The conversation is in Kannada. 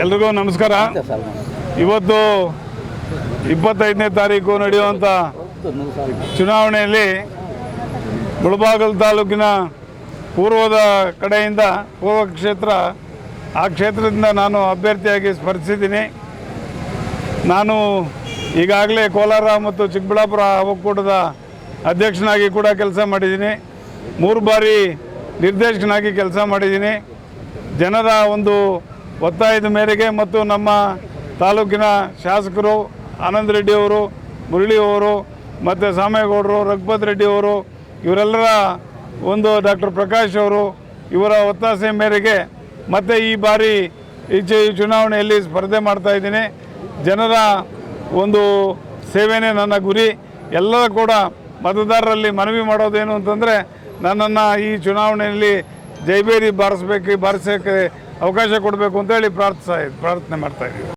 ಎಲ್ರಿಗೂ ನಮಸ್ಕಾರ. ಇವತ್ತು 25ನೇ ತಾರೀಕು ನಡೆಯುವಂಥ ಚುನಾವಣೆಯಲ್ಲಿ ಮುಳಬಾಗಿಲು ತಾಲೂಕಿನ ಪೂರ್ವದ ಕಡೆಯಿಂದ ಪೂರ್ವ ಕ್ಷೇತ್ರ, ಆ ಕ್ಷೇತ್ರದಿಂದ ನಾನು ಅಭ್ಯರ್ಥಿಯಾಗಿ ಸ್ಪರ್ಧಿಸಿದ್ದೀನಿ. ನಾನು ಈಗಾಗಲೇ ಕೋಲಾರ ಮತ್ತು ಚಿಕ್ಕಬಳ್ಳಾಪುರ ಒಕ್ಕೂಟದ ಅಧ್ಯಕ್ಷನಾಗಿ ಕೂಡ ಕೆಲಸ ಮಾಡಿದ್ದೀನಿ. 3 ಬಾರಿ ನಿರ್ದೇಶಕನಾಗಿ ಕೆಲಸ ಮಾಡಿದ್ದೀನಿ. ಜನರ ಒಂದು ಒತ್ತಾಯದ ಮೇರೆಗೆ ಮತ್ತು ನಮ್ಮ ತಾಲೂಕಿನ ಶಾಸಕರು ಆನಂದ್ ರೆಡ್ಡಿ ಅವರು, ಮುರಳಿ ಅವರು ಮತ್ತು ಸಾಮೇಗೌಡರು, ರಘುಪತ್ ರೆಡ್ಡಿ ಅವರು, ಇವರೆಲ್ಲರ ಒಂದು ಡಾಕ್ಟರ್ ಪ್ರಕಾಶ್ ಅವರು, ಇವರ ಒತ್ತಾಸೆ ಮೇರೆಗೆ ಮತ್ತು ಈ ಬಾರಿ ಈ ಚುನಾವಣೆಯಲ್ಲಿ ಸ್ಪರ್ಧೆ ಮಾಡ್ತಾಯಿದ್ದೀನಿ. ಜನರ ಒಂದು ಸೇವೆನೇ ನನ್ನ ಗುರಿ. ಎಲ್ಲರೂ ಕೂಡ ಮತದಾರರಲ್ಲಿ ಮನವಿ ಮಾಡೋದೇನು ಅಂತಂದರೆ, ನನ್ನನ್ನು ಈ ಚುನಾವಣೆಯಲ್ಲಿ ಜೈಬೇರಿ ಬಾರಿಸೋಕ್ಕೆ ಅವಕಾಶ ಕೊಡಬೇಕು ಅಂತೇಳಿ ಪ್ರಾರ್ಥನೆ ಮಾಡ್ತಾಯಿದ್ದೀವಿ.